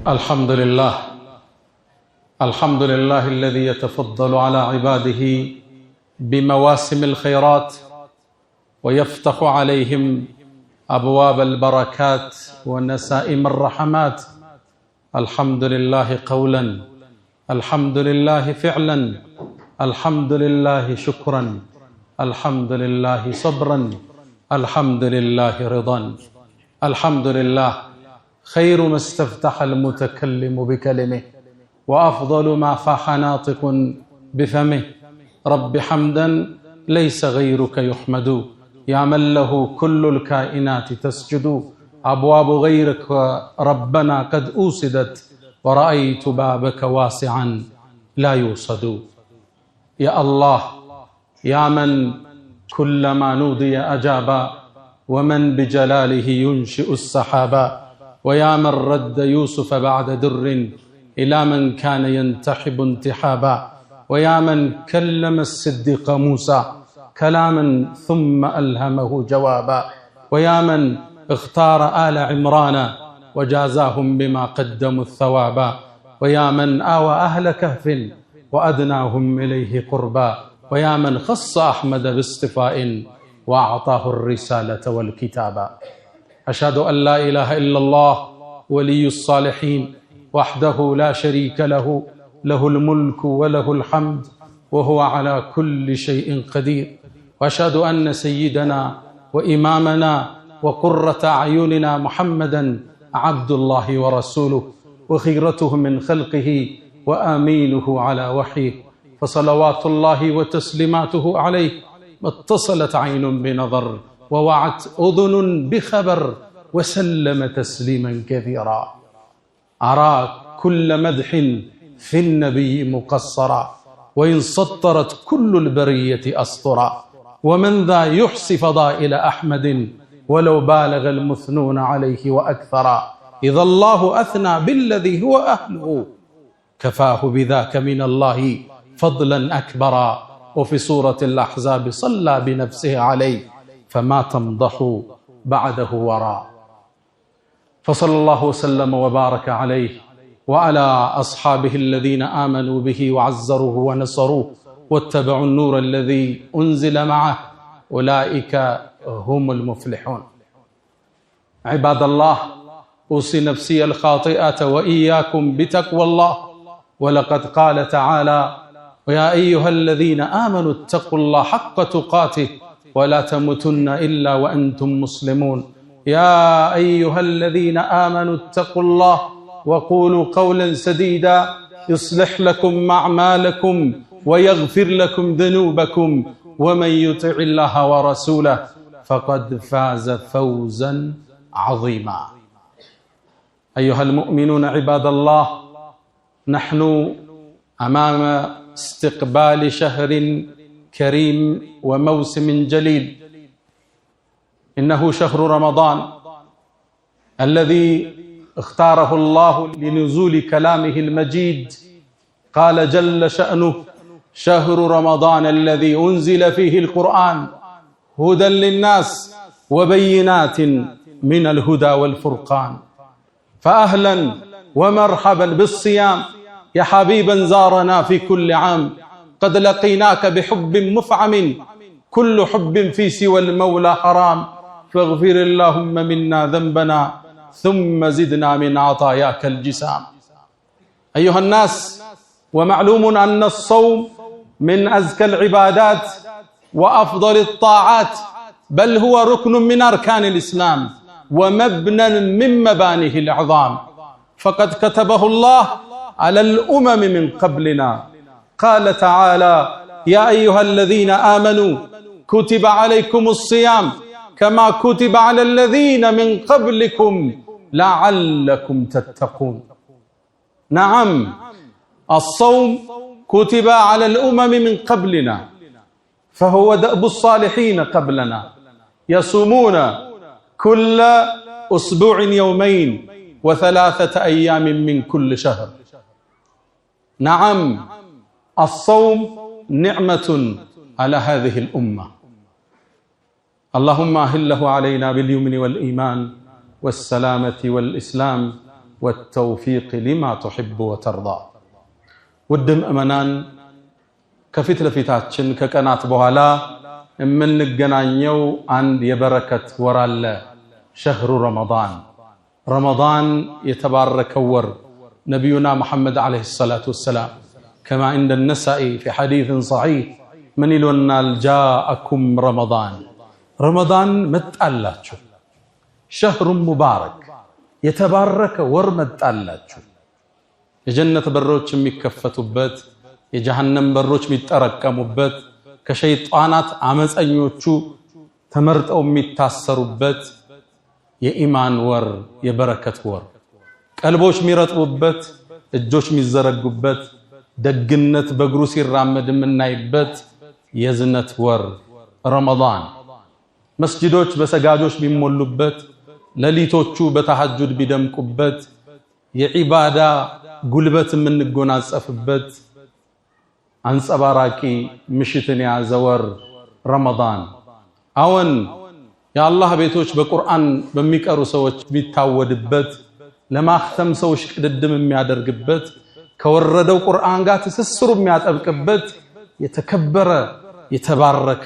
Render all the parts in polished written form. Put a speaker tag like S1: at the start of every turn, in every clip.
S1: الحمد لله الذي يتفضل على عباده بمواسم الخيرات ويفتح عليهم أبواب البركات ونسائم الرحمات. الحمد لله قولا، الحمد لله فعلا، الحمد لله شكرا، الحمد لله صبرا، الحمد لله رضا. الحمد لله خير ما استفتح المتكلم بكلمه، وأفضل ما فاح ناطق بفمه. رب حمدا ليس غيرك يحمد، يا من له كل الكائنات تسجد. أبواب غيرك ربنا قد أوسدت، ورأيت بابك واسعا لا يوصد. يا الله، يا من كلما نودي أجابا، ومن بجلاله ينشئ السحابا. ويا من رد يوسف بعد در إلى من كان ينتحب انتحابا. ويا من كلم الصديق موسى كلاما ثم ألهمه جوابا. ويا من اختار آل عمران وجازاهم بما قدموا الثوابا. ويا من آوى أهل كهف وأدناهم إليه قربا. ويا من خص أحمد باصطفاء وأعطاه الرسالة والكتابا. أشهد أن لا إله إلا الله ولي الصالحين وحده لا شريك له، له الملك وله الحمد وهو على كل شيء قدير. وأشهد أن سيدنا وإمامنا وقرة أعيننا محمدا عبد الله ورسوله، وخيرته من خلقه وآمينه على وحيه. فصلوات الله وتسليماته عليه ما اتصلت عين بنظر، ووعت أذن بخبر، وسلم تسليما كثيرا. أرى كل مدح في النبي مقصرا، وإن سطرت كل البرية أسطرا. ومن ذا يحصي فضائل أحمد، ولو بالغ المثنون عليه وأكثرا. إذا الله أثنى بالذي هو أهله، كفاه بذاك من الله فضلا أكبرا. وفي سورة الأحزاب صلى بنفسه عليه، فما تمضح بعده وراء. فصلى الله وسلم وبارك عليه وعلى أصحابه الذين آمنوا به وعزروه ونصروه واتبعوا النور الذي أنزل معه، أولئك هم المفلحون. عباد الله، أوصي نفسي الخاطئة وإياكم بتقوى الله. ولقد قال تعالى: ويا أيها الذين آمنوا اتقوا الله حق تقاته ولا تموتن إلا وأنتم مسلمون. يا أيها الذين آمنوا اتقوا الله وقولوا قولا سديدا يصلح لكم أعمالكم ويغفر لكم ذنوبكم، ومن يطع الله ورسوله فقد فاز فوزا عظيما. أيها المؤمنون عباد الله، نحن أمام استقبال شهر كريم وموسم جليل. إنه شهر رمضان الذي اختاره الله لنزول كلامه المجيد. قال جل شأنه: شهر رمضان الذي أنزل فيه القرآن هدى للناس وبينات من الهدى والفرقان. فأهلا ومرحبا بالصيام يا حبيبا زارنا في كل عام. قد لقيناك بحب مفعم، كل حب في سوى المولى حرام. فاغفر اللهم منا ذنبنا ثم زدنا من عطاياك الجسام. أيها الناس، ومعلوم أن الصوم من أزكى العبادات وأفضل الطاعات، بل هو ركن من أركان الإسلام ومبنى من مبانيه العظام. فقد كتبه الله على الأمم من قبلنا. قال تعالى: يا أيها الذين آمنوا كتب عليكم الصيام كما كتب على الذين من قبلكم لعلكم تتقون. نعم، الصوم كتب على الأمم من قبلنا، فهو دأب الصالحين قبلنا، يصومون كل أسبوع يومين وثلاثة أيام من كل شهر. نعم، الصوم نعمة على هذه الأمة. اللهم أهله علينا باليمن والإيمان والسلامة والإسلام، والتوفيق لما تحب وترضى ودم أمنان كفيت لفيتاتشن ككنات بوهلا من نجنانيو عند يبركة ورال شهر رمضان يتبارك ور نبينا محمد عليه الصلاة والسلام كما عند النسائي في حديث صحيح من يلونا جاءكم رمضان متألاتشو شهر مبارك يتبارك ور متألاتشو የጀነት በሮች የሚከፈቱበት የጀሃነም በሮች የሚጠረቀሙበት ከሸይጣናት አመፀኞቹ ተመርጠው የሚታሰሩበት የኢማን ወር የበረከት ወር ቀልቦች የሚረጥቡበት እጆች የሚዘረጉበት ደግነት በእግሩ ሲራመድ የምናይበት የዝነት ወር ረመዳን መስጂዶች በሰጋጆች የሚሞሉበት ሌሊቶቹ በተሐጁድ ቢደምቁበት የዒባዳ ጉልበት የምንጎናጸፍበት አንጸባራቂ ምሽትን የያዘ ወር ረመዳን አሁን የአላህ ቤቶች በቁርአን በሚቀሩ ሰዎች የሚታወድበት ለማختም ሰዎች ቅድድም የሚያደርግበት ከወረደው ቁርአን ጋር ትስስሩ የሚያጠብቅበት የተከበረ የተባረከ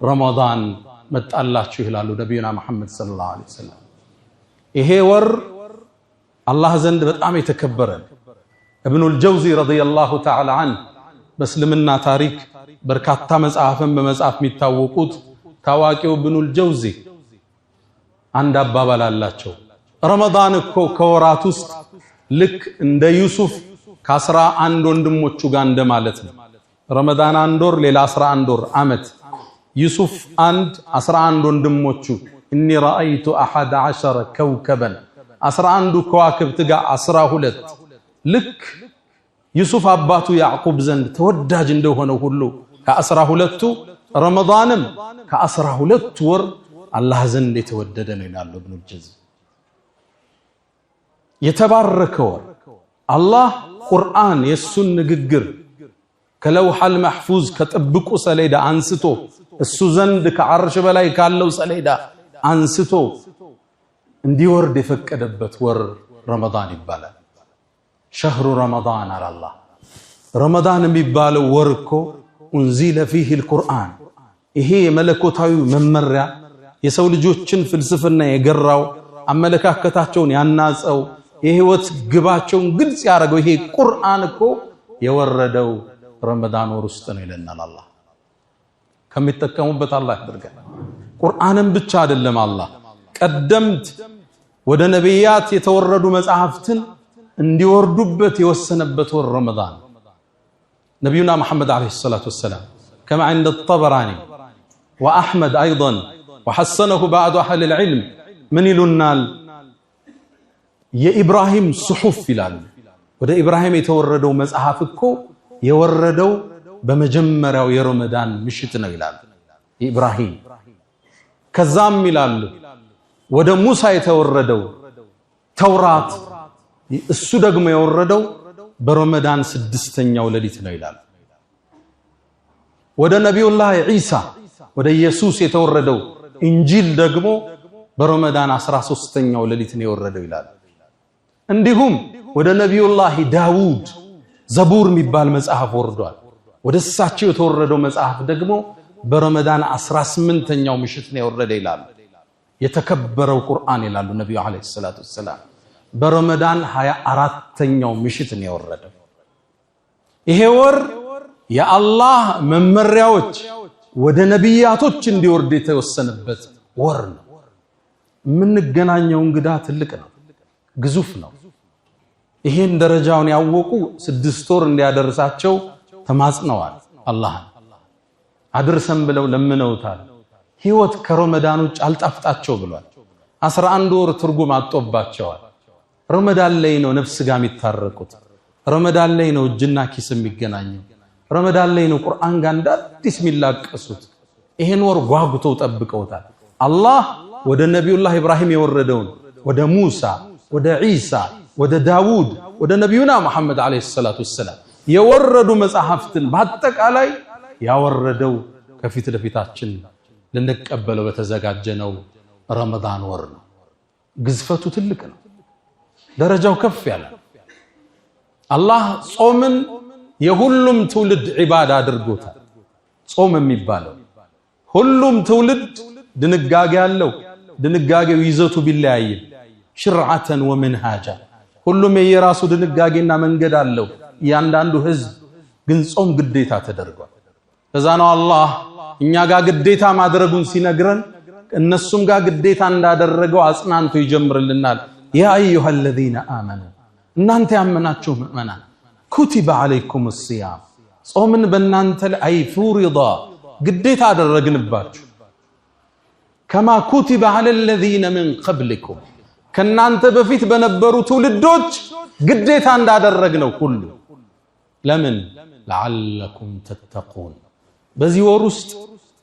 S1: ረመዳን መጣላችሁ ይላሉ ነብዩና መሐመድ ሰለላሁ ዐለይሂ ወሰለም ይሄ ወር አላህ ዘንድ በጣም የተከበረ ኢብኑል ጀውዚ ረዲየላሁ ተዓላ ዐንሁ በእስልምና ታሪክ በርካታ መጽሐፍን በመጽሐፍ የሚታወቁት ታዋቂው ኢብኑል ጀውዚ አንድ አባባል አላቸው ረመዳን እኮ ከወራት ውስጥ ልክ እንደ ዩሱፍ ከ11 ወንድሞቹ ጋር እንደማለት ነው ረመዳን አንድ ወር ሌላ 11 ወር አመት ዩሱፍ 11 ወንድሞቹ ኢኒ ረአይቱ 11 ከውከበን 11 ከዋክብት ጋር 12 ልክ ዩሱፍ አባቱ ያዕቁብ ዘንድ ተወዳጅ እንደሆነ ሁሉ ከ12ቱ ረመዳንም ከ12 ወር አላህ ዘንድ የተወደደ ነው ይላሉ ኢብኑል ጀውዚ የተባረከ ወር አላህ ቁርአን የሱን ንግግር ከለውሐል መሕፉዝ ከጥብቁ ሰሌዳ አንስቶ እሱ ዘንድ ከዓርሽ በላይ ካለው ሰሌዳ አንስቶ እንዲወርድ የፈቀደበት ወር ረመዳን ይባላል شهر رمضان على الله رمضان የሚባለው ወር እኮ انزل فيه القرآن ይሄ መለኮታዊ መመሪያ የሰው ልጆችን ፍልስፍና የገራው አመለካከታቸውን ያናጸው የህይወት ግባቸውን ግልጽ ያደረገው ይሄ ቁርአን እኮ የወረደው ረመዳን ወር ውስጥ ነው ይለናል አላህ ከሚጠቀሙበት አላህ ያድርገን ቁርአንን ብቻ አይደለም አላህ ቀደምት ወደ ነብያት የተወረዱ መጽሐፍትን እንዲወርዱበት የወሰነበት ወር ረመዳን ነብዩና መሐመድ አለይሂ ሰላቱ ወሰለም كما عند الطبراني واحمد ايضا وحسنه بعض اهل العلم من يلونال يا ابراهيم صحف ይላል ወደ ኢብራሂም የተወረደው መጽሐፍ እኮ የወረደው በመጀመሪያው የረመዳን ምሽት ነው ይላል ኢብራሂም ከዛም ይላሉ ወደ ሙሳ የተወረደው ተውራት እሱ ደግሞ የወረደው በረመዳን 6ኛው ሌሊት ነው ይላል ወደ ነብዩላህ ኢሳ ወደ ኢየሱስ የተወረደው እንጂል ደግሞ በረመዳን 13ኛው ሌሊት ነው የወረደው ይላል እንዲሁም ወደ ነብዩላህ ዳውድ ዘቡር የሚባል መጽሐፍ ወርዷል ወደ እሳቸው የተወረደው መጽሐፍ ደግሞ በረመዳን 18ኛው ምሽት ነው የወረደው ይላል የተከበረው ቁርአን ይላሉ ነብዩ አለይሂ ሰላቱ ወሰለም በረመዳን 24ኛው ምሽት ነው የወረደው ይሄ ወር የአላህ መመሪያዎች ወደ ነብያቶች እንዲወርድ የተወሰነበት ወር ነው የምንገናኘው እንግዳ ትልቅ ነው ግዙፍ ነው ይሄን ደረጃውን ያወቁ 6 ወር እንዲያደርሳቸው ተማጽነዋል አላህ አድርሰም ብለው ለምነውታል ህይወት ከረመዳን ውጭ አልጣፍጣቸው ብሏል 11 ወር ትርጉም አጥቶባቸዋል ረመዳን ላይ ነው ነፍስ ጋር የሚታረቁት ረመዳን ላይ ነው እጅና ኪስ የሚገናኘው ረመዳን ላይ ነው ቁርአን ጋር እንዳዲስ የሚላቀሱት ይሄን ወር ጓጉተው ጠብቀውታል አላህ ወደ ነብዩላህ ኢብራሂም የወረደውን ወደ ሙሳ ወደ ኢሳ ወደ ዳውድ ወደ ነብዩና መሐመድ አለይሂ ሰላቱ ወሰለም የወረዱ መጽሐፍትን በአጠቃላይ ያወረደው ከፊት ለፊታችን ልንቀበለው በተዘጋጀነው ረመዳን ወር ነው ግዝፈቱ ትልቅ ነው ደረጃው ከፍ ያለ አላህ ጾምን የሁሉም ትውልድ ዒባዳ አድርጎታል ጾም የሚባለው ሁሉም ትውልድ ድንጋጌ ያለው ድንጋጌው ይዘቱ ቢለያይም ሽርዓተን ወመንሃጃ ሁሉም የራሱ ድንጋጌና መንገድ አለው ያንዳንዱ ህዝብ ግን ጾም ግዴታ ተደርጓል ከዛ ነው አላህ እኛ ጋር ግዴታ ማድረጉን ሲነግረን እነሱም ጋር ግዴታ እንዳደረገው አጽናንቶ ይጀምርልናል ያ አዩሃ الذين آمنوا እናንተ ያመናችሁ ምእመናን ኩቲበ አለይኩም الصيام ጾምን በእናንተ ላይ ፍሪዳ ግዴታ አደረግንባችሁ كما كتب على الذين من قبلكم ከናንተ በፊት በነበሩ ትውልዶች ግዴታ እንዳደረግነው ሁሉ ለምን لعلكم تتقون በዚህ ወር ውስጥ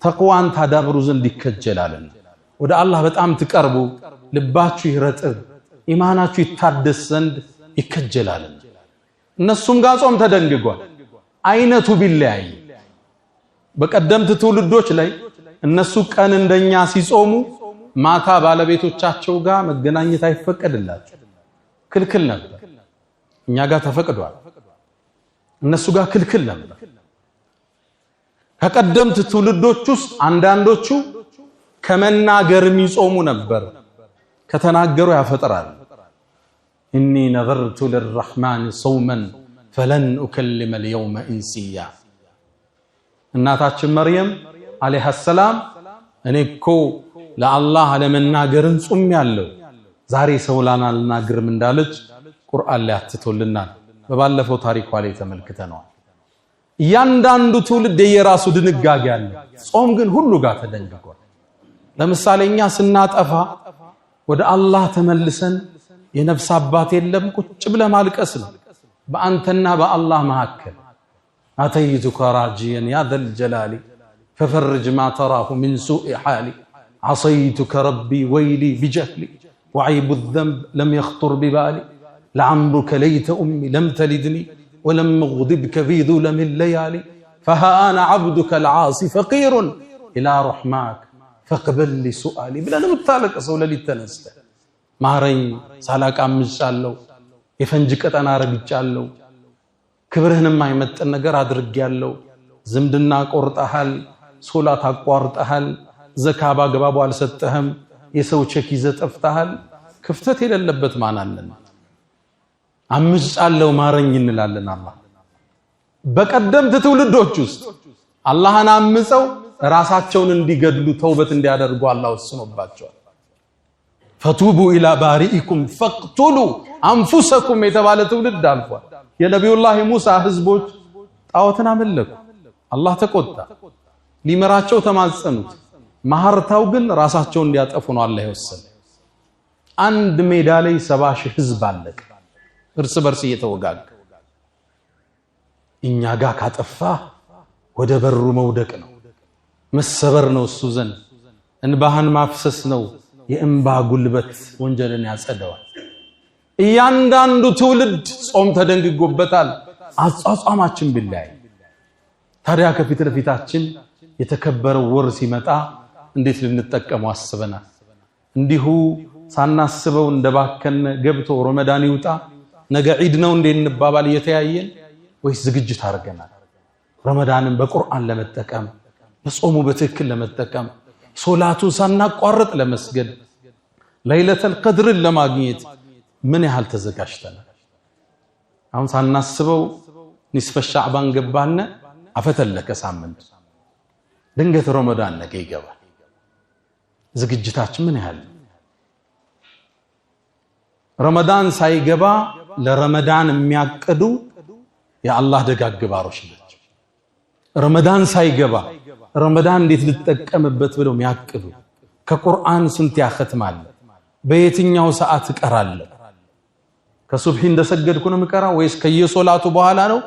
S1: ተቅዋን ታዳብሩ ዘንድ ይከጀላልን ወደ አላህ በጣም ትቀርቡ ልባችሁ ይረጥብ ኢማናችሁ ይታደስ ዘንድ ይከጀላልን እነሱም ጋር ጾም ተደንግጓል አይነቱ ቢለያይ በቀደምት ትውልዶች ላይ እነሱ ቀን እንደኛ ሲጾሙ ማታ ባለቤቶቻቸው ጋር መገናኘት አይፈቀድላቸው ክልክል ነበር እኛ ጋር ተፈቅዷል እነሱ ጋር ክልክል ነበር ከቀደምት ትውልዶች ውስጥ አንዳንዶቹ ከመናገር የሚጾሙ ነበር ከተናገሩ ያፈጥራል إني نذرت للرحمن صوما فلن أكلم اليوم إنسيا እናታችን መርየም አለይሃ ሰላም እኔ እኮ ለአላህ ለመናገርን ጾም ያለው ዛሬ ሰውላና ልናገርም እንዳለች ቁርአን ላይ አትቶልናል በባለፈው ታሪኳ ላይ ተመልክተናል ያንዳንዱ ትውልድ የራሱ ድንጋጌ አለ ጾም ግን ሁሉ ጋር ተደንግጓል ለምሳሌኛ ስናጠፋ ወደ አላህ ተመልሰን የነፍስ አባት የለም ቁጭ ብለ ማልቀስ ነው በአንተና በአላህ መሐከል አተይቱከ ራጂያን ያ ዘል ጀላሊ ففرج ما تراه من سوء حالي عصيتك ربي ويلي بجهلي وعيب الذنب لم يخطر ببالي لعمرك ليت أمي لم تلدني ولم أغضبك في ظلم الليالي فها أنا عبدك العاصي فقير إلى رحماك فاقبل لي سؤالي بلا نمتالك أصول لي التنسل مارين سالاك أمشالو يفنجك أنا رجالو كبرهن ما يمت النجار أدرجالو زمدنا قرطهال صلاة قرطهال زكاة باجباب والستهم يسوي شيء زتفتهال كفتت إلى اللبت معنا لنا أمشالو مارين ينلالنا الله بقدم تتولدوش جست الله أنا أمسو راساتشون اندي قدلو توبة اندي أدرقوا الله والسنو باتشو فتوبوا إلى بارئكم فاقتلوا أنفسكم يتبالى تولد دالفوا يا نبي الله موسى حزبوت طاوتنا ملكو الله تقوتا ሊመራቸው ተማጸኑት ማህርታው ግን ራሳቸውን እንዲያጠፉ ነው አላህ ይወሰነ አንድ ሜዳ ላይ 70 ሺህ ህዝብ አለቀ እርስ በርስ እየተወጋገ እኛ ጋር ካጠፋ ወደ በሩ መውደቅ ነው መሰበር ነው እሱ ዘንድ እንባህን ማፍሰስ ነው የእንባ ጉልበት ወንጀልን ያጸደዋል እያንዳንዱ ትውልድ ጾም ተደንግጎበታል አጻጻማችን ቢላይ ታዲያ ከፊት ለፊታችን የተከበረው ወር ሲመጣ እንዴት ልንጠቀመው አስበናል እንዲሁ ሳናስበው እንደባከነ ገብቶ ረመዳን ይውጣ ነገ ዒድ ነው እንዴ እንባባል እየተያየን ወይስ ዝግጅት አድርገናል ረመዳንን በቁርአን ለመጠቀም በጾሙ በትክክል ለመጠቀም ሶላቱን ሳናቋርጥ ለመስገድ ለይለተል ቀድርን ለማግኘት ምን ያህል ተዘጋጅተናል አሁን ሳናስበው ንስፈ ሻዕባን ገባነ አፈተለከ ሳምንት ድንገት ረመዳን ነገ ይገባል ዝግጅታችን ምን ያህል ረመዳን ሳይገባ ለረመዳን የሚያቅዱ የአላህ ደጋግ ባሮች ናቸው ረመዳን ሳይገባ ረመዳን እንዴት ልትጠቀምበት ብለው የሚያቅዱ ከቁርአን ስንት ያختማል በየትኛው ሰዓት እቀራለሁ ከሱብሂ እንደሰገድኩ ነው ምቀራው ወይስ ከየሶላቱ በኋላ ነው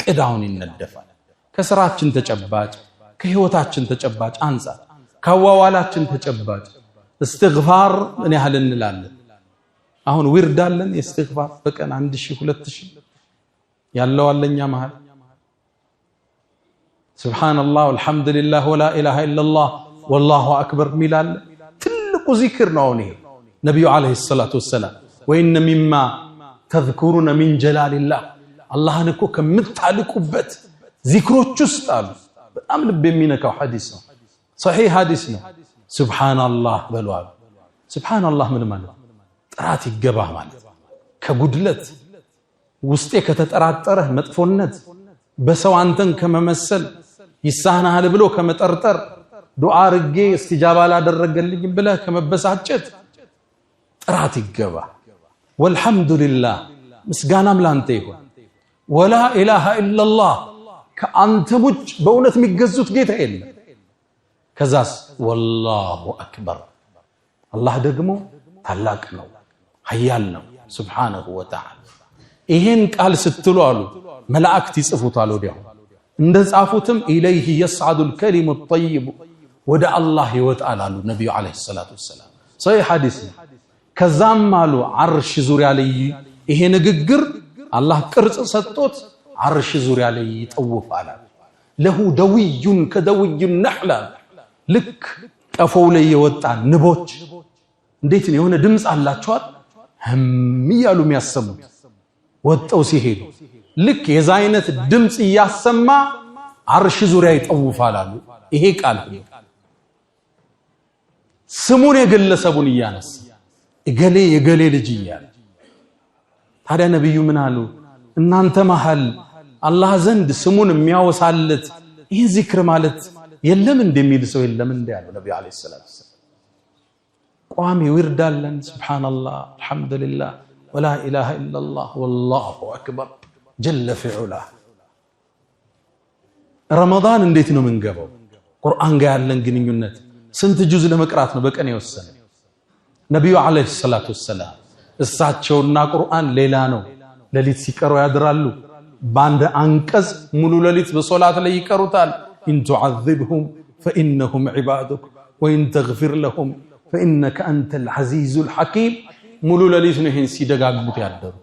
S1: ቅዳውን ይነደፋል ከስራችን ተጨባጭ ከህይወታችን ተጨባጭ አንፃር ከዋዋላችን ተጨባጭ استغفار ምን ያህል እንላለን አሁን ወርዳለን استغفار በቀን 1000 2000 ያለው አለኛ መሃል ሱብሃንአላህ ወልሐምዱሊላህ ወላ ኢላሃ ኢላላህ ወላሁ አክበር ሚላል ትልቁ ዚክር ነው ነው ነብዩ አለይሂ ሰላቱ ወሰለም ወይነ ሚማ ተዝኩሩነ ሚን ጀላሊላህ አላህን እኮ ከምታልቁበት ዚክሮች ውስጥ አሉ። በጣም ልብ የሚነካው ሐዲስ ነው። ሶሒህ ሐዲስ ነው። ሱብሃንአላህ በሏል። ሱብሃንአላህ ምን ማለት ጥራት ይገባህ ማለት ከጉድለት ውስጤ ከተጠራጠረህ መጥፎነት በሰው አንተን ከመመሰል ይሳናሃል ብሎ ከመጠርጠር ዱዓ አርጌ እስቲጃባ ላደረገልኝ ብለህ ከመበሳጨት ጥራት ይገባህ። ወልሐምዱሊላህ ምስጋናም ላንተ ይሁን። ወላ ኢላሃ ኢላላህ ከአንተ ውጭ በእውነት የሚገዙት ጌታ የለም። ከዛስ ወላሁ አክበር አላህ ደግሞ ታላቅ ነው ኃያል ነው ሱብሓነሁ ወተዓላ። ይሄን ቃል ስትሉ አሉ መላእክት ይጽፉታል። ወዲያው እንደጻፉትም ኢለይሂ የስዓዱል ከሊሙ ጠይቡ ወደ አላህ ይወጣል አሉ ነብዩ አለይሂ ሰላቱ ወሰላም። ሶሒህ ሐዲስ። ከዛም አሉ አርሽ ዙሪያ ላይ ይሄ ንግግር አላህ ቅርጽ ሰጥቶት አርሽ ዙሪያ ላይ ይጠውፋል። ለሁ ደውዩን ከደውዩ ነህላ ልክ ቀፎው ላይ የወጣ ንቦች እንዴት ነው የሆነ ድምጽ አላቸዋል እያሉ የሚያሰሙት ወጣው ሲሄዱ ልክ የዛ አይነት ድምጽ እያሰማ አርሽ ዙሪያ ይጠውፋል አሉ። ይሄ ቃል ስሙን የግለሰቡን እያነሳ እገሌ የገሌ ልጅ እያለ ታዲያ ነብዩ ምን አሉ? እናንተ መሃል አላህ ዘንድ ስሙን የሚያወሳለት ይሄ ዚክር ማለት የለም እንደሚል ሰው የለም እንደ ያለው ነብዩ አለይሂ ሰላቱ ወሰለም። ቋሚ ወርዳለን ሱብሃንአላህ አልሐምዱሊላህ ወላ ኢላሃ ኢላላህ ወላሁ አክበር ጀለ ፊዑላ። ረመዳን እንዴት ነው የምንገባው? ቁርአን ጋር ያለን ግንኙነት ስንት ጁዝ ለመቅራት ነው በቀን የወሰነ? ነብዩ አለይሂ ሰላቱ ወሰላም እሳቸውና ቁርአን ሌላ ነው። ሌሊት ሲቀሩ ያድራሉ። ባንድ አንቀጽ ሙሉ ሌሊት በሶላት ላይ ይቀሩታል። ኢን ቱዓዚብሁም ፈኢነሁም ዒባዱክ ወኢን ተግፊር ለሁም ፈኢነከ አንተል ዐዚዙል ሐኪም። ሙሉ ሌሊት ነው ይሄን ሲደጋግሙት ያደሩ።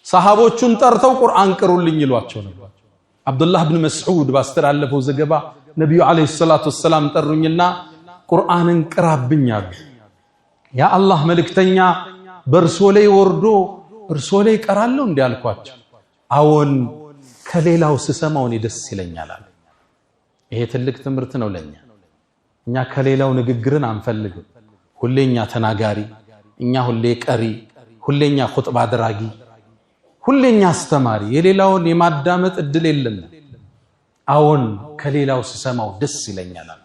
S1: ሰሃቦቹን ጠርተው ቁርአን ቅሩልኝ ይሏቸው ነበር። አብዱላህ ብን መስዑድ ባስተላለፈው ዘገባ ነብዩ አለይሂ ሰላቱ ወሰላም ጠሩኝና ቁርአንን ቅራብኝ አሉ። ያ አላህ መልእክተኛ በእርሶ ላይ ወርዶ እርሶ ላይ ቀራለሁ እንዴ አልኳቸው። አዎን ከሌላው ስሰማው እኔ ደስ ይለኛል አለ። ይሄ ትልቅ ትምህርት ነው ለኛ። እኛ ከሌላው ንግግርን አንፈልግም። ሁሌኛ ተናጋሪ፣ እኛ ሁሌ ቀሪ፣ ሁሌኛ ኹጥባ አድራጊ፣ ሁሌኛ አስተማሪ፣ የሌላውን የማዳመጥ እድል የለም። አዎን ከሌላው ስሰማው ደስ ይለኛል አለ።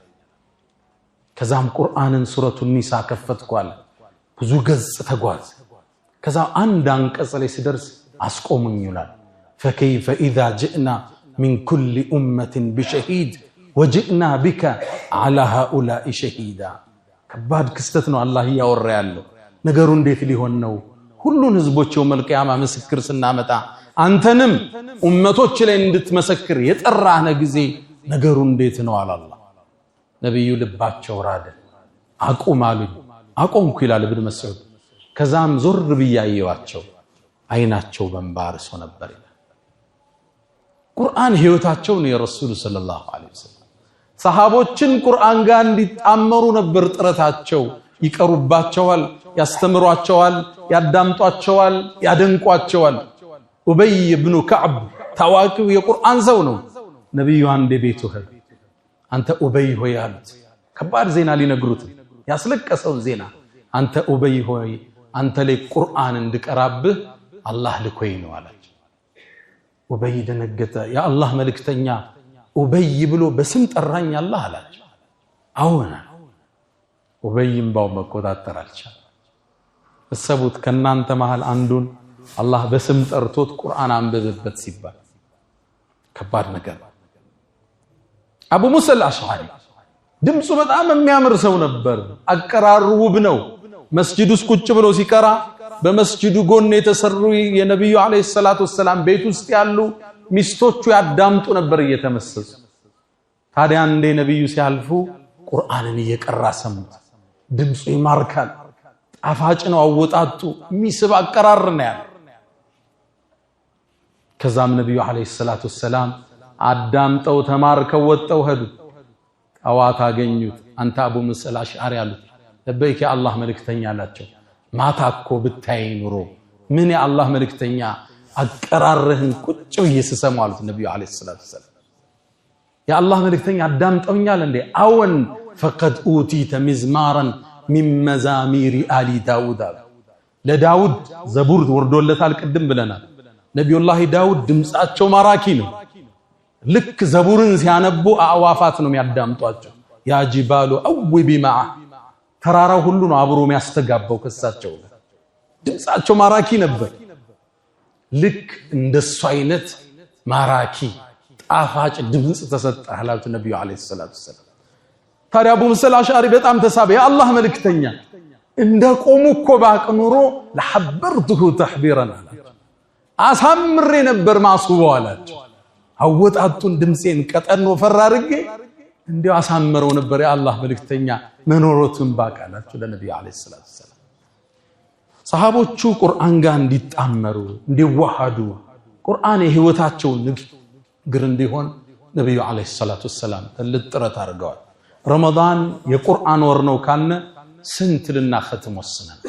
S1: ከዛም ቁርአንን ሱረቱን ኒሳ ከፈትኳል። ብዙ ገጽ ተጓዝ። ከዛ አንድ አንቀጽ ላይ ሲደርስ አስቆሙኝ ይላል። ፈከይፈ ኢዛ ጅእና ሚን ኩሊ ኡመትን ቢሸሂድ ወጅእና ቢከ ዐላ ሃኡላኢ ሸሂዳ። ከባድ ክስተት ነው አላህ እያወራ ያለው። ነገሩ እንዴት ሊሆን ነው? ሁሉን ህዝቦች የውመል ቂያማ ምስክር ስናመጣ አንተንም ኡመቶች ላይ እንድትመሰክር የጠራህ ጊዜ ነገሩ እንዴት ነው አላህ። ነብዩ ልባቸው ራደ። አቁም አሉኝ። አቆምኩ ይላል ኢብኑ መስዑድ። ከዛም ዞር ብያየዋቸው አይናቸው በእንባ አርሶ ነበር ይላል። ቁርአን ህይወታቸው ነው የረሱል ሰለላሁ ዐለይሂ ወሰለም። ሰሃቦችን ቁርአን ጋር እንዲጣመሩ ነበር ጥረታቸው። ይቀሩባቸዋል፣ ያስተምሯቸዋል፣ ያዳምጧቸዋል፣ ያደንቋቸዋል። ኡበይ ኢብኑ ከዕብ ታዋቂው የቁርአን ሰው ነው። ነብዩ አንዴ ቤቱ ሄዱ። አንተ ኡበይ ሆይ አሉት። ከባድ ዜና ሊነግሩት ያስለቀሰውን ዜና። አንተ ኡበይ ሆይ አንተ ላይ ቁርአን እንድቀራብህ አላህ ልኮኝ ነው አላቸው። ኡበይ ደነገጠ። ያ አላህ መልእክተኛ ኡበይ ብሎ በስም ጠራኝ አላህ አላቸው። አዎን። ኡበይም ባው መቆጣጠር አልቻለም። እሰቡት ከናንተ መሃል አንዱን አላህ በስም ጠርቶት ቁርአን አንብብበት ሲባል ከባድ ነገር። አቡ ሙሳ አልአሽዓሪ ድምፁ በጣም የሚያምር ሰው ነበር። አቀራሩ ውብ ነው። መስጂድ ውስጥ ቁጭ ብሎ ሲቀራ በመስጂዱ ጎን የተሰሩ የነብዩ አለይሂ ሰላቱ ወሰላም ቤት ውስጥ ያሉ ሚስቶቹ ያዳምጡ ነበር እየተመሰሱ። ታዲያ እንደ ነብዩ ሲያልፉ ቁርአንን እየቀራ ሰሙት። ድምፁ ይማርካል። ጣፋጭ ነው አወጣጡ። ሚስብ አቀራር ነው ያለው። ከዛም ነብዩ አለይሂ ሰላቱ ወሰላም አዳምጠው ተማርከው ወጣው ሄዱ። ጠዋት አገኙት። አንተ አቡ ሙሳ አልአሽዓሪ አሉት። ለበይክ የአላህ መልእክተኛ አላቸው። ማታኮ ብታይ ኑሮ ምን የአላህ መልእክተኛ አቀራረህን ቁጭ ይስሰማው አሉት ነብዩ አለይሂ ሰላቱ ወሰለም የአላህ መልእክተኛ አዳምጠውኛል እንዴ አወን فقد اوتيت مزمارا من مزامير آل داود ለዳውድ ዘቡር ወርዶለታል ቅድም ብለናል ነብዩላህ ዳውድ ድምጻቸው ማራኪ ነው ልክ ዘቡርን ሲያነቡ አዋፋት ነው የሚያዳምጧቸው ያ ጂባሉ አውቢ ማዓ ተራራው ሁሉ ነው አብሮ የሚያስተጋባው ከሳቸው ድምጻቸው ማራኪ ነበር ልክ እንደሱ አይነት ማራኪ ጣፋጭ ድምጽ ተሰጣላችሁ ነብዩ አለይሂ ሰላቱ ወሰለም ታዲያ አቡ ሙሳ አልአሽዓሪ በጣም ተሳበ የአላህ መልእክተኛ እንደቆሙ እኮ ባቅ ኑሮ ለሐበርቱሁ ተሕቢራን አሳምሬ ነበር ማሱበው አላቸው አወጣጡን ድምጼን ቀጠን ወፈር አድርጌ እንዲው አሳምረው ነበር የአላህ መልእክተኛ መኖሮቱን ባቃላቸው ለነብዩ አለይሂ ሰላቱ ወሰለም ሰሃቦቹ ቁርአን ጋር እንዲጣመሩ እንዲዋሃዱ ቁርአን የህይወታቸው ንግግር እንዲሆን ነብዩ አለይሂ ሰላቱ ወሰለም ጥረት አድርገዋል ረመዳን የቁርአን ወር ነው ካነ ስንት ልናختም ወስነን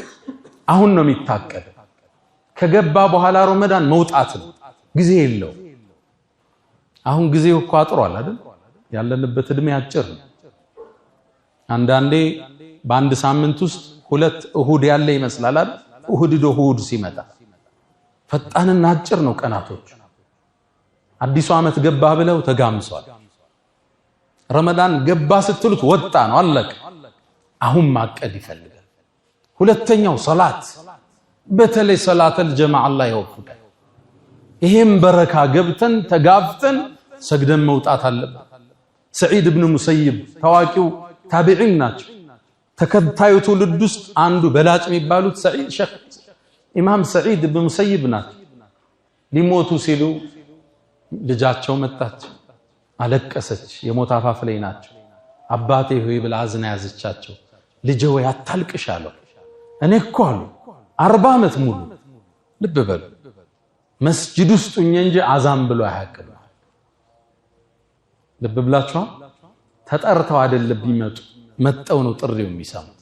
S1: አሁን ነው የሚታቀድ ከገባ በኋላ ረመዳን መውጣት ነው ጊዜ የለው አሁን ጊዜው እኮ አጥሯል አይደል ያለንበት እድሜ አጭር ነው አንዳንዴ በአንድ ሳምንት ውስጥ ሁለት እሁድ ያለ ይመስላል አይደል እሁድ ሲመጣ ፈጣንና አጭር ነው ቀናቶች አዲሱ አመት ገባ ብለው ተጋምሷል ረመዳን ገባ ስትሉት ወጣ ነው አለቀ አሁን ማቀድ ይፈልጋል ሁለተኛው ሶላት በተለይ ሶላተል ጀማዓ አላህ ይወፍቀን ይሄም በረካ ገብተን ተጋፍተን ሰግደን መውጣት አለበት ሰዒድ ኢብኑ ሙሰይብ ታዋቂው ታቢዒን ናቸው ተከታዩ ትውልድ ውስጥ አንዱ በላጭ የሚባሉት ሰዒድ ሸኽ ኢማም ሰዒድ ኢብኑ ሙሰይብ ናቸው ሊሞቱ ሲሉ ልጃቸው መጣች አለቀሰች የሞት አፋፍ ላይ ናቸው አባቴ ሆይ ብላ አዝና ያዘቻቸው ልጄ ወይ አታልቅሽ አለው እኔ እኮ አሉ 40 አመት ሙሉ ልብ በሉ መስጂድ ውስጥ እንጂ አዛን ብሎ አያውቅም ልብ ብላችሁ ተጠርተው አይደለም ቢመጡ መጣው ነው ጥሪው የሚሰሙት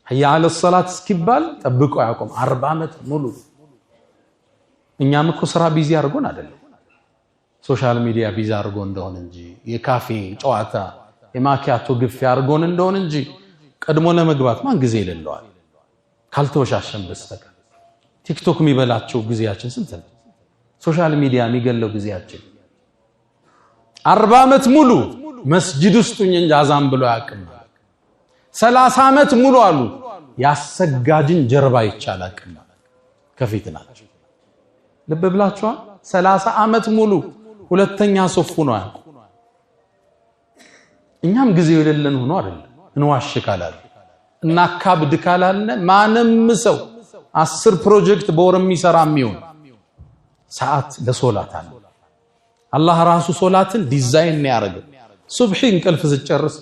S1: ህያ አለ ሶላት እስኪባል ጠብቀው ያቆም 40 አመት ሙሉ እኛም እኮ ስራ ቢዚ አድርጎን አይደለም ሶሻል ሚዲያ ቢዚ አድርጎ እንደሆነ እንጂ የካፌ ጨዋታ የማኪያቶ ግፍ አድርጎን እንደሆነ እንጂ ቀድሞ ለመግባት ማን ጊዜ ይለለዋል ካልተወሻሸን በስተቀር ቲክቶክ የሚበላቸው ጊዜያችን ስንት ነው ሶሻል ሚዲያ የሚገለው ጊዜያችን 40 አመት ሙሉ መስጂድ ውስጥ እንጂ አዛን ብሎ ያቅም 30 አመት ሙሉ አሉ ያሰጋጅን ጀርባ ይቻላል ከፊት ናቸው ልብ ብላችኋል 30 አመት ሙሉ ሁለተኛ ሶፉ ነው ያቁ እኛም ጊዜው የሌለን ሆኖ አይደል እንዋሽካላል እና ካብድ ካላልነ ማንም ሰው 10 ፕሮጀክት በወር የሚሰራ የሚሆን ሰዓት ለሶላት አለ አላህ ራሱ ሶላትን ዲዛይን ያደርጋል ሱብሂ እንቅልፍ ዝጨርስ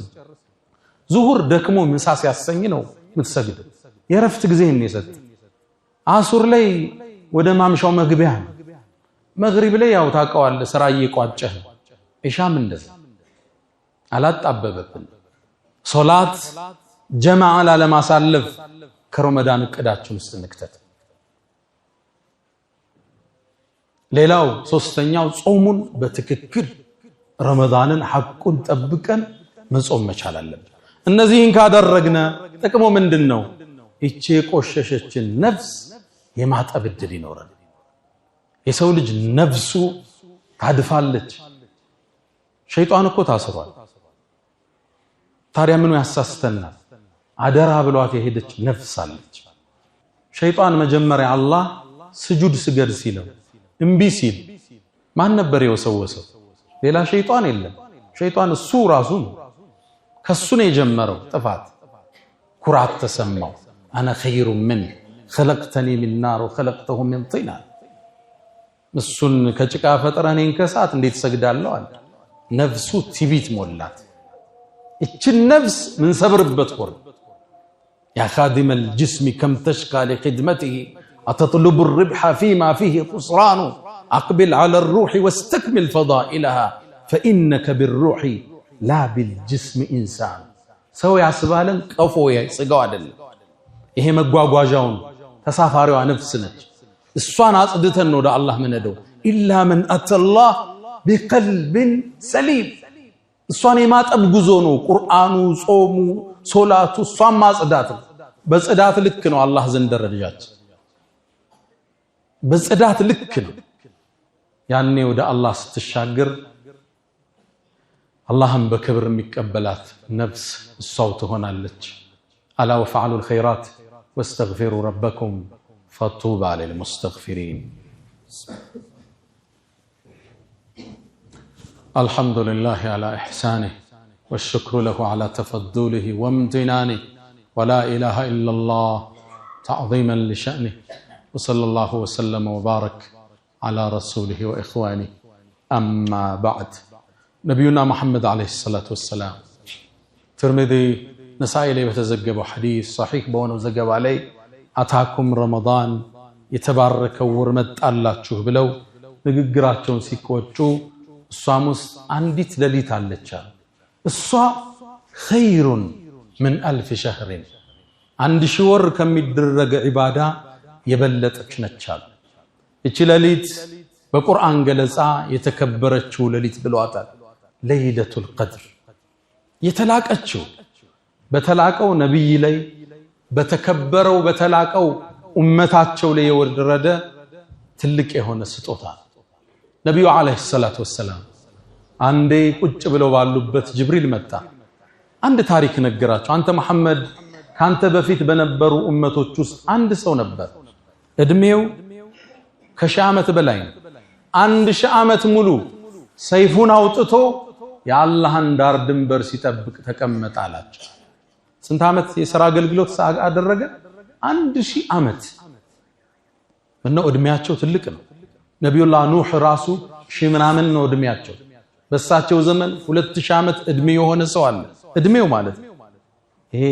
S1: ዙሁር ደክሞ ምሳ ሲያሰኝ ነው ምትሰግድ የረፍት ጊዜ እንየሰጥ አሱር ላይ ወደ ማምሻው መግቢያ መግሪብ ላይ ያው ታቀዋል ስራ እየቋጨህ ኢሻም እንደዛ አላጣበበብን ሶላት ጀማዓ ለማሳለፍ ከረመዳን እቅዳችን ውስጥ ንክተት ሌላው ሶስተኛው ጾሙን በትክክል ረመዳንን ሐቁን ጠብቀን መጾም መቻል አለብን እነዚህን ካደረግነ ጥቅሙ ምንድነው እቺ ቆሸሸችን ነፍስ የማጠብ እድል ይኖራል የሰው ልጅ ነፍሱ ታድፋለች ሸይጣን እኮ ታስሯል ታዲያ ምኑ ያሳስተናል አደራ ብሏት የሄደች ነፍስ አለች ሸይጣን መጀመሪያ አላህ ስጁድ ስገድ ሲለው እምቢ ሲል ማን ነበር የወሰወሰው ሌላ ሸይጣን የለም ሸይጣን እሱ ራሱ ከሱ ነው የጀመረው ጥፋት ኩራት ተሰማው انا خير من خلقتني من نار وخلقته من طين እሱን ከጭቃ ፈጥረኔን ከሳት እንዴት ሰግዳለሁ አለ ነፍሱ ትቢት ሞላት እቺ ነፍስ ምን ሰብርበት ወር يا خادم الجسم كم تشقى لخدمته أتطلب الربح فيما فيه خسران أقبل على الروح واستكمل فضائلها فإنك بالروح لا بالجسم إنسان سوي عسبالا قفو يسقوا عدل ይሄ መጓጓዣውን ተሳፋሪዋ ነፍስ ነች እሷን አጽድተን ነው ወደ አላህ ምንሄደው ኢላ መን አተላህ ቢቀልብን ሰሊም እሷን የማጠብ ጉዞ ነው ቁርአኑ ጾሙ ሶላቱ እሷን ማጽዳት በጽዳት ልክ ነው አላህ ዘንድ ደረጃችን በጽዳት ልክ ነው ያኔ ወደ አላህ ስትሻገር አላህም በክብር የሚቀበላት ነፍስ እሷው ትሆናለች አላ ወፈዓሉል ኸይራት ወስተግፊሩ ረበኩም ፈጡባ ሊልሙስተግፊሪን الحمد لله على إحسانه والشكر له على تفضله وامتنانه ولا إله إلا الله تعظيما لشأنه وصلى الله وسلم وبارك على رسوله وإخوانه أما بعد نبينا محمد عليه الصلاة والسلام ترمذي نسائي لي بتزقب حديث صحيح بونه زقب عليه أتاكم رمضان يتبارك ورمت الله تشوه بلو نقراتهم سيكوتشو الصاموس عندت لليت على الصا خير من 1000 شهر عند شور كم يدرج عبادة يبلت نتشال እቺ ለሊት በቁርአን ገለጻ የተከበረችው ለሊት ብለዋታል ለይለቱል ቀድር የተላቀችው በተላቀው ነብይ ላይ በተከበረው በተላቀው ኡመታቸው ላይ የወረደ ትልቅ የሆነ ስጦታ ነብዩ አለይሂ ሰላቱ ወሰለም አንዴ ቁጭ ብለው ባሉበት ጅብሪል መጣ አንድ ታሪክ ነገራቸው አንተ መሐመድ ካንተ በፊት በነበሩ ኡመቶች ውስጥ አንድ ሰው ነበር እድሜው ከሺህ ዓመት በላይ 1000 ዓመት ሙሉ ሰይፉን አውጥቶ የአላህን ዳር ድንበር ሲጠብቅ ተቀመጠ አላቸው ስንት ዓመት የሥራ አገልግሎት አደረገ 1000 ዓመት እና እድሜያቸው ትልቅ ነው ነብዩላህ ኑህ ራሱ ሺህ ምናምን ነው እድሜያቸው በሳቸው ዘመን 2000 ዓመት እድሜ የሆነ ሰው አለ እድሜው ማለት ይሄ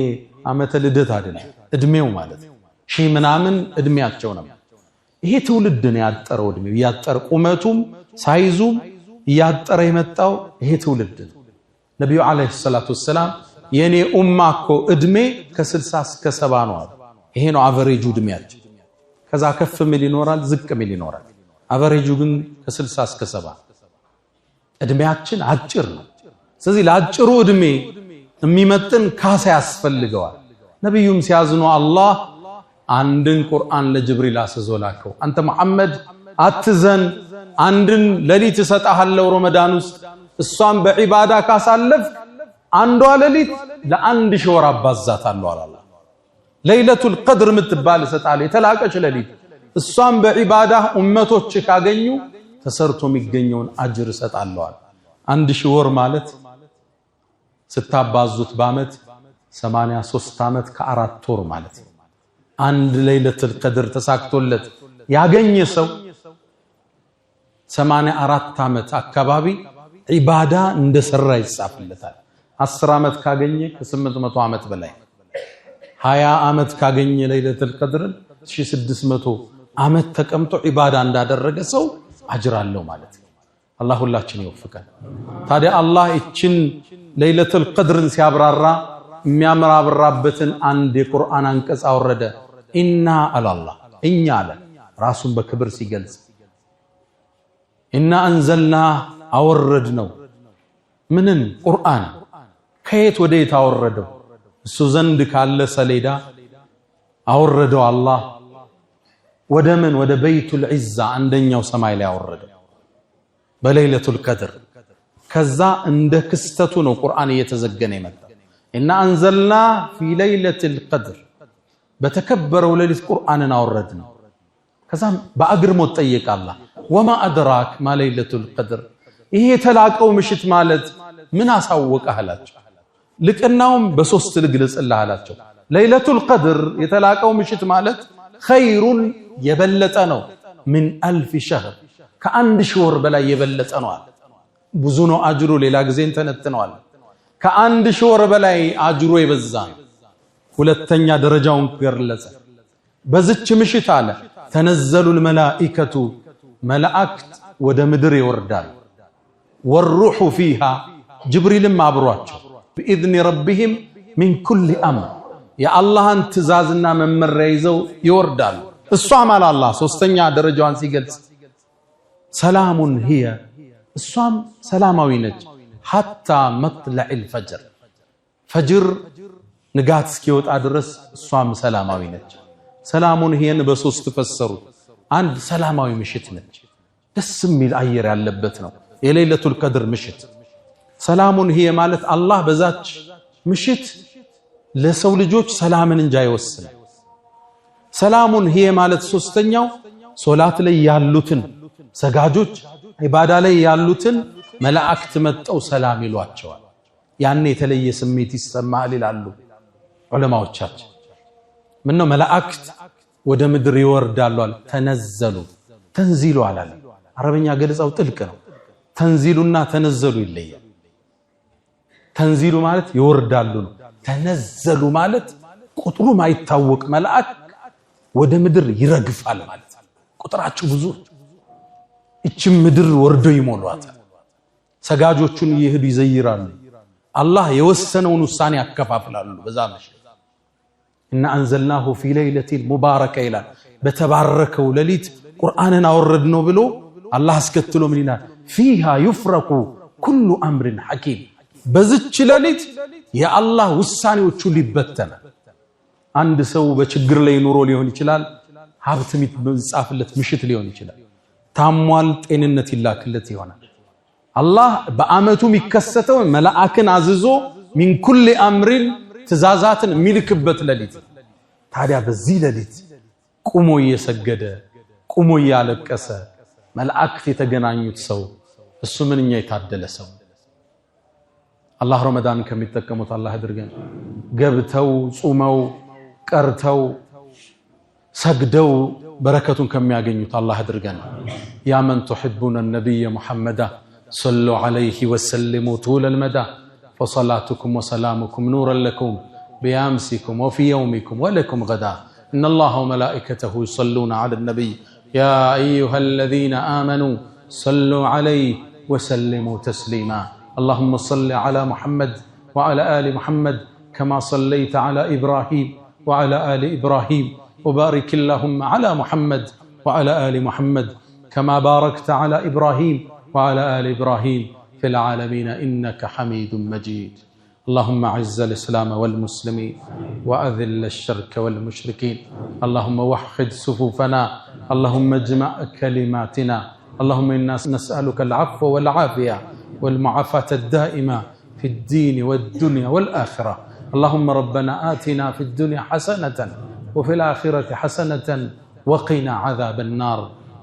S1: ዓመተ ልደት አይደለም እድሜው ማለት ሺህ ምናምን እድሜያቸው ነው ይሄ ትውልድ ነው ያጠረው እድሜው ያጠረ ቁመቱም ሳይዙም ያጠረ የመጣው ይሄ ትውልድ ነው ነብዩ አለይሂ ሰላቱ ወሰለም የኔ ኡማኮ እድሜ ከ60 እስከ 70 ነው ይሄ ነው አቨሬጁ እድሜያቸው ከዛ ከፍ ሚል ይኖራል ዝቅ ሚል ይኖራል አቨሬጁ ግን ከ60 እስከ 70 እድሜያችን አጭር ነው ስለዚህ ለአጭሩ እድሜ የሚመጥን ካሳ ያስፈልገዋል ነብዩም ሲያዝኑ አላህ አንድን ቁርአን ለጅብሪል አስዞላከው አንተ መሐመድ አትዘን አንድን ለሊት ሰጣሃለው ረመዳን ውስጥ እሷን በዒባዳ ካሳለፍ አንዷ ለሊት ለ1000 ወር አባዛታለሁ አላህ ለይለቱል ቀድር ምትባል ሰጣለ የተላቀች ለሊት እሷን በዒባዳ ኡመቶች ካገኙ ተሰርቶ የሚገኘውን አጅር ሰጣለሁ 1000 ወር ማለት ስታባዙት በአመት 83 አመት ከ4 ወር ማለት አንድ ለይለቱል ቀድር ተሳክቶለት ያገኘ ሰው 84 አመት አካባቢ ዒባዳ እንደሰራ ይጻፍለታል 10 አመት ካገኘ ከ800 አመት በላይ 20 አመት ካገኘ ለይለቱል ቀድር 1600 አመት ተቀምጦ ዒባዳ እንዳደረገ ሰው አጅር አለው ማለት ነው አላህ ሁላችን ይወፍቀን ታዲያ አላህ እቺን ለይለቱል ቀድርን ሲያብራራ የሚያምራብራበትን አንድ የቁርአን አንቀጽ አወረደ ኢና አላህ እኛ አለ ራሱን በክብር ሲገልጽ ኢና አንዘልና አወረድ ነው ምንን ቁርአን ከየት ወዴት አወረደው እሱ ዘንድ ካለ ሰሌዳ አወረደው አላህ ወደ ምን ወደ በይቱል ዒዛ አንደኛው ሰማይ ላይ አወረደው በለይለቱል ቀድር ከዛ እንደ ክስተቱ ነው ቁርአን እየተዘገነ ይመጣ ኢና አንዘልና ፊ ለይለቱል ቀድር በተከበረው ሌሊት ቁርአንን አወረድ ነው ከዛ በአግርሞት ጠየቀ አላህ ወማ አድራክ ማ ለይለቱል ቀድር ይሄ የተላቀው ምሽት ማለት ምን አሳወቀህ አላቸው ልቅናውም በሶስት ልግለጽልህ አላቸው ለይለቱል ቀድር የተላቀው ምሽት ማለት ኸይሩን የበለጠ ነው ምን 1000 ሸህር ከ1000 ወር በላይ የበለጠ ነው ብዙ ነው አጅሩ ሌላ ጊዜ እንተነትነዋል ከ1000 ወር በላይ አጅሩ የበዛ ሁለተኛ ደረጃውን ገለጸ በዚች ምሽት አለ ተነዘሉል መላኢከቱ መላእክት ወደ ምድር ይወርዳል ወሩሁ ፊሃ ጅብሪልም አብሯቸው بإذن ربهم من كل أمر የአላህን ትእዛዝና መመሪያ ይዘው ይወርዳሉ እሷ ማለት አላህ ሶስተኛ ደረጃዋን ሲገልጽ ሰላሙን هي እሷም ሰላማዊ ነች حتى مطلع الفجر ፈጅር ንጋት እስኪወጣ ድረስ እሷም ሰላማዊ ነች ሰላሙን هيን በሶስት ፈሰሩ አንድ ሰላማዊ ምሽት ነች ደስ የሚል አየር ያለበት ነው የሌሊቱል ቀድር ምሽት ሰላሙን هي ማለት አላህ በዛች ምሽት ለሰው ልጆች ሰላምን እንጂ አይወስን ሰላሙን هي ማለት ሶስተኛው ሶላት ላይ ያሉትን ሰጋጆች ኢባዳ ላይ ያሉትን መላእክት መጣው ሰላም ይሏቸዋል ያን የተለየ ስሜት ይሰማል ይላሉ ዑለማዎቻችን ምን ነው መላእክት ወደ ምድር ይወርዳሉ ተነዘሉ ተንዚሉ አላለ አረበኛ ገለጻው ጥልቅ ነው ተንዚሉና ተነዘሉ ይለያል ተንዚሉ ማለት ይወርዳሉ ነው ተነዘሉ ማለት ቁጥሩ ማይታወቅ መላእክ ወደ ምድር ይረግፋል ማለት ቁጥራቸው ብዙ እቺ ምድር ወርዶ ይሞሏታል ሰጋጆቹን ይሄዱ ይዘይራሉ አላህ የወሰነውን ውሳኔ ያከፋፍላሉ በዛ ምሽት እና አንዘልናሁ ፊ ለይለቲል ሙባረከ ይላል በተባረከው ሌሊት ቁርአንን አወረድነው ብሎ አላህ አስከትሎ ምን ይላል ፊሃ ይፍረቁ ኩሉ አምርን ሐኪም በዚች ሌሊት የአላህ ውሳኔዎቹ ሊበተና አንድ ሰው በችግር ላይ ኑሮ ሊሆን ይችላል ሀብት የሚጻፍለት ምሽት ሊሆን ይችላል ታሟል ጤንነት ይላክለት ይሆናል አላህ በአመቱ የሚከሰተው መላእክን አዝዞ ሚን ኩል አምሪን ትእዛዛትን የሚልክበት ሌሊት ታዲያ በዚህ ሌሊት ቁሞ እየሰገደ ቁሞ እያለቀሰ መላእክት የተገናኙት ሰው እሱ ምንኛ የታደለ ሰው አላህ ረመዳን ከሚጠቀሙት አላህ ያድርገን ገብተው ጾመው ቀርተው ሰግደው በረከቱን ከሚያገኙት አላህ ያድርገን ያ መን تحبون النبي محمد صلوا عليه وسلموا طول المدى فصلاتكم وسلامكم نورا لكم بأمسكم وفي يومكم ولكم غدا إن الله وملائكته يصلون على النبي يا أيها الذين آمنوا صلوا عليه وسلموا تسليما اللهم صل على محمد وعلى آل محمد كما صليت على إبراهيم وعلى آل إبراهيم وبارك اللهم على محمد وعلى آل محمد كما باركت على إبراهيم وعلى آل إبراهيم في العالمين إنك حميد مجيد اللهم أعز الإسلام والمسلمين وأذل الشرك والمشركين اللهم وحد صفوفنا اللهم اجمع كلماتنا اللهم إنا نسألك العفو والعافية والمعافاة الدائمة في الدين والدنيا والآخرة اللهم ربنا آتنا في الدنيا حسنة وفي الآخرة حسنة وقنا عذاب النار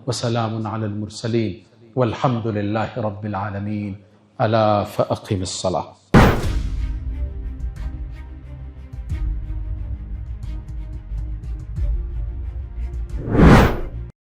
S1: وسلام على المرسلين والحمد لله رب العالمين ألا فأقم الصلاة